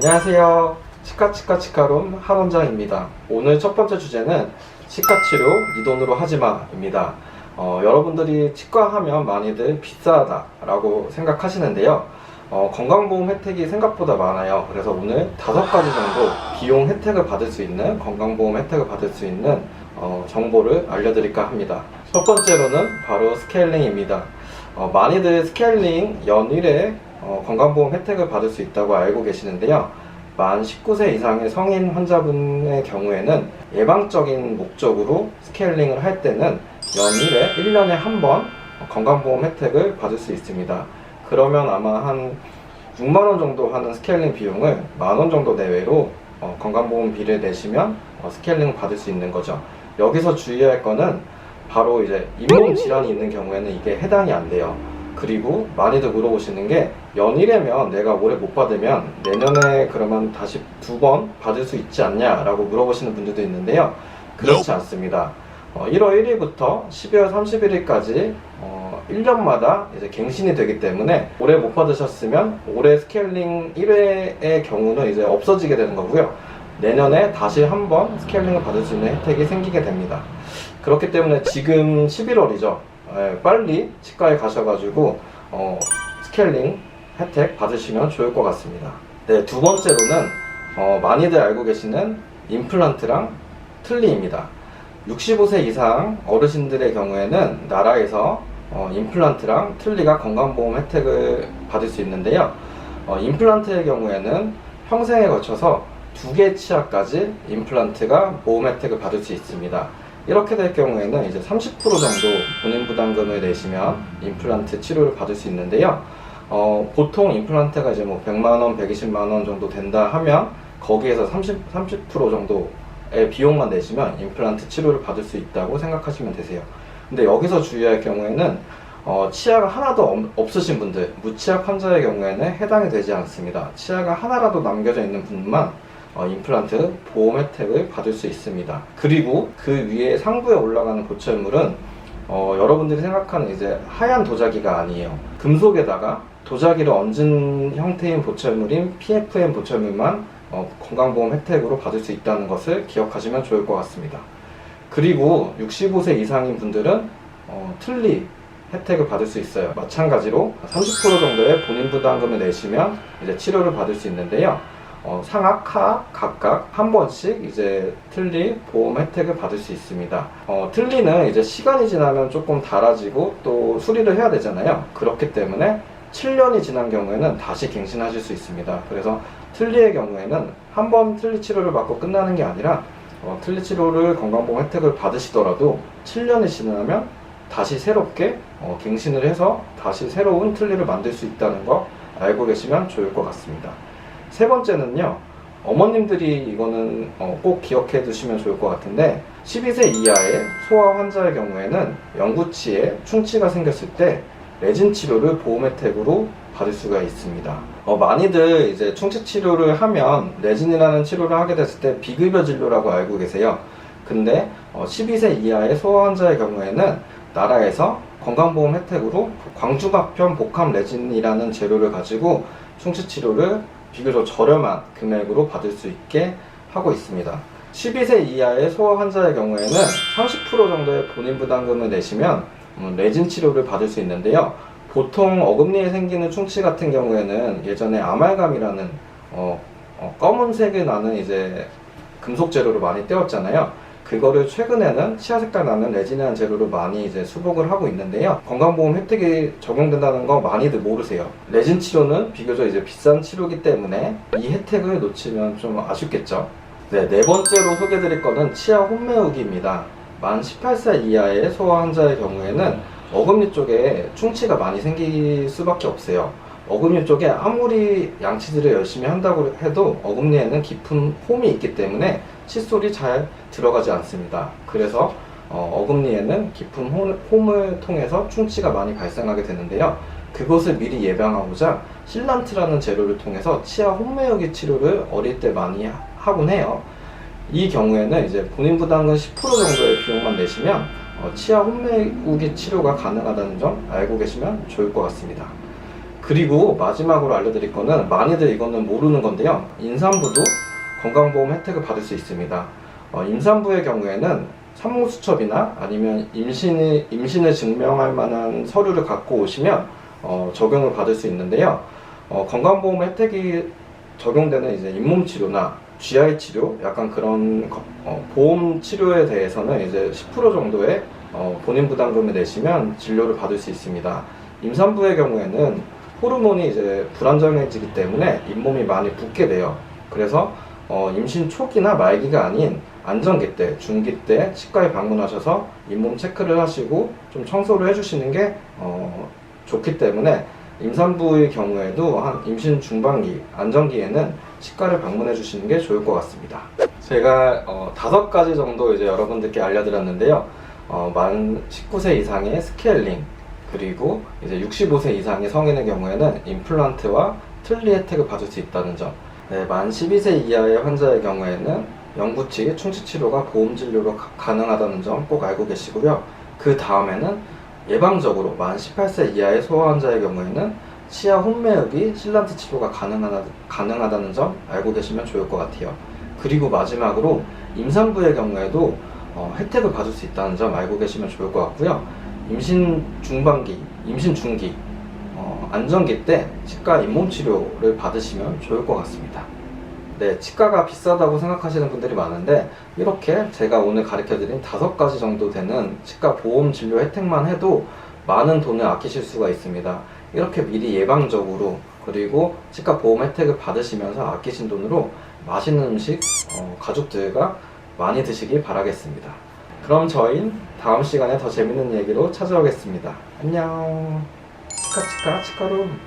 안녕하세요. 치카치카치카롬 한원장입니다. 오늘 첫 번째 주제는 치과치료 네 돈으로 하지마입니다. 여러분들이 치과 하면 많이들 비싸다 라고 생각하시는데요. 건강보험 혜택이 생각보다 많아요. 그래서 오늘 5가지 정도 비용 혜택을 받을 수 있는, 건강보험 혜택을 받을 수 있는 정보를 알려드릴까 합니다. 첫 번째로는 바로 스케일링입니다. 많이들 스케일링 연일에 건강보험 혜택을 받을 수 있다고 알고 계시는데요. 만 19세 이상의 성인 환자분의 경우에는 예방적인 목적으로 스케일링을 할 때는 연일에 1년에 한 번 건강보험 혜택을 받을 수 있습니다. 그러면 아마 한 6만원 정도 하는 스케일링 비용을 만원 정도 내외로 건강보험비를 내시면 스케일링을 받을 수 있는 거죠. 여기서 주의할 거는 바로 이제 잇몸 질환이 있는 경우에는 이게 해당이 안 돼요. 그리고 많이들 물어보시는 게 연일이면 내가 올해 못 받으면 내년에 그러면 다시 2번 받을 수 있지 않냐 라고 물어보시는 분들도 있는데요. 그렇지 않습니다. 1월 1일부터 12월 31일까지 1년마다 이제 갱신이 되기 때문에 올해 못 받으셨으면 올해 스케일링 1회의 경우는 이제 없어지게 되는 거고요. 내년에 다시 한번 스케일링을 받을 수 있는 혜택이 생기게 됩니다. 그렇기 때문에 지금 11월이죠. 빨리 치과에 가셔가지고 스케일링 혜택 받으시면 좋을 것 같습니다. 네, 두 번째로는 많이들 알고 계시는 임플란트랑 틀니입니다. 65세 이상 어르신들의 경우에는 나라에서 임플란트랑 틀니가 건강보험 혜택을 받을 수 있는데요. 임플란트의 경우에는 평생에 거쳐서 2개 치아까지 임플란트가 보험 혜택을 받을 수 있습니다. 이렇게 될 경우에는 이제 30% 정도 본인 부담금을 내시면 임플란트 치료를 받을 수 있는데요. 보통 임플란트가 이제 뭐 100만원, 120만원 정도 된다 하면 거기에서 30% 정도의 비용만 내시면 임플란트 치료를 받을 수 있다고 생각하시면 되세요. 근데 여기서 주의할 경우에는 치아가 하나도 없으신 분들, 무치아 환자의 경우에는 해당이 되지 않습니다. 치아가 하나라도 남겨져 있는 분만 임플란트 보험 혜택을 받을 수 있습니다. 그리고 그 위에 상부에 올라가는 보철물은 여러분들이 생각하는 이제 하얀 도자기가 아니에요. 금속에다가 도자기를 얹은 형태인 보철물인 PFM 보철물만 건강보험 혜택으로 받을 수 있다는 것을 기억하시면 좋을 것 같습니다. 그리고 65세 이상인 분들은 틀니 혜택을 받을 수 있어요. 마찬가지로 30% 정도의 본인 부담금을 내시면 이제 치료를 받을 수 있는데요. 상하, 하 각각 한 번씩 이제 틀니 보험 혜택을 받을 수 있습니다. 틀니는 이제 시간이 지나면 조금 닳아지고 또 수리를 해야 되잖아요. 그렇기 때문에 7년이 지난 경우에는 다시 갱신하실 수 있습니다. 그래서 틀니의 경우에는 한 번 틀니 치료를 받고 끝나는 게 아니라 틀니 치료를 건강보험 혜택을 받으시더라도 7년이 지나면 다시 새롭게 갱신을 해서 다시 새로운 틀니를 만들 수 있다는 거 알고 계시면 좋을 것 같습니다. 세 번째는요, 어머님들이 이거는 꼭 기억해 두시면 좋을 것 같은데 12세 이하의 소아 환자의 경우에는 영구치에 충치가 생겼을 때 레진 치료를 보험 혜택으로 받을 수가 있습니다. 많이들 이제 충치 치료를 하면 레진이라는 치료를 하게 됐을 때 비급여 진료라고 알고 계세요. 근데 12세 이하의 소아 환자의 경우에는 나라에서 건강보험 혜택으로 광주갑편 복합 레진이라는 재료를 가지고 충치 치료를 비교적 저렴한 금액으로 받을 수 있게 하고 있습니다. 12세 이하의 소아 환자의 경우에는 30% 정도의 본인 부담금을 내시면 레진 치료를 받을 수 있는데요. 보통 어금니에 생기는 충치 같은 경우에는 예전에 아말감이라는 검은색이 나는 이제 금속 재료를 많이 떼었잖아요. 그거를 최근에는 치아 색깔 나는 레진이라는 재료를 많이 이제 수복을 하고 있는데요. 건강보험 혜택이 적용된다는 거 많이들 모르세요. 레진 치료는 비교적 이제 비싼 치료이기 때문에 이 혜택을 놓치면 좀 아쉽겠죠. 네 번째로 소개해드릴 거는 치아 홈메우기입니다. 만 18세 이하의 소아 환자의 경우에는 어금니 쪽에 충치가 많이 생길 수밖에 없어요. 어금니 쪽에 아무리 양치질을 열심히 한다고 해도 어금니에는 깊은 홈이 있기 때문에 칫솔이 잘 들어가지 않습니다. 그래서 어금니에는 깊은 홈을 통해서 충치가 많이 발생하게 되는데요. 그것을 미리 예방하고자 실란트라는 재료를 통해서 치아 홈메우기 치료를 어릴 때 많이 하곤 해요. 이 경우에는 이제 본인 부담금 10% 정도의 비용만 내시면 치아 홈메우기 치료가 가능하다는 점 알고 계시면 좋을 것 같습니다. 그리고 마지막으로 알려드릴 거는 많이들 이거는 모르는 건데요. 임산부도 건강보험 혜택을 받을 수 있습니다. 임산부의 경우에는 산모수첩이나 아니면 임신을 증명할 만한 서류를 갖고 오시면 적용을 받을 수 있는데요. 건강보험 혜택이 적용되는 이제 잇몸 치료나 GI 치료, 약간 그런 보험 치료에 대해서는 이제 10% 정도의 본인 부담금을 내시면 진료를 받을 수 있습니다. 임산부의 경우에는 호르몬이 이제 불안정해지기 때문에 잇몸이 많이 붓게 돼요. 그래서 임신 초기나 말기가 아닌 안정기 때, 중기 때 치과에 방문하셔서 잇몸 체크를 하시고 좀 청소를 해주시는 게 좋기 때문에 임산부의 경우에도 한 임신 중반기, 안정기에는 치과를 방문해 주시는 게 좋을 것 같습니다. 제가 5가지 정도 이제 여러분들께 알려드렸는데요. 만 19세 이상의 스케일링, 그리고 이제 65세 이상의 성인의 경우에는 임플란트와 틀니 혜택을 받을 수 있다는 점. 네, 만 12세 이하의 환자의 경우에는 영구치, 충치 치료가 보험 진료로 가능하다는 점 꼭 알고 계시고요. 그 다음에는 예방적으로 만 18세 이하의 소아 환자의 경우에는 치아 혼매흡이 실란트 치료가 가능하다는 점 알고 계시면 좋을 것 같아요. 그리고 마지막으로 임산부의 경우에도 혜택을 받을 수 있다는 점 알고 계시면 좋을 것 같고요. 임신 중반기, 임신 중기, 안정기 때 치과 잇몸 치료를 받으시면 좋을 것 같습니다. 네, 치과가 비싸다고 생각하시는 분들이 많은데 이렇게 제가 오늘 가르쳐드린 5가지 정도 되는 치과 보험 진료 혜택만 해도 많은 돈을 아끼실 수가 있습니다. 이렇게 미리 예방적으로, 그리고 치과 보험 혜택을 받으시면서 아끼신 돈으로 맛있는 음식 가족들과 많이 드시길 바라겠습니다. 그럼 저희는 다음 시간에 더 재밌는 얘기로 찾아오겠습니다. 안녕. 치카룸.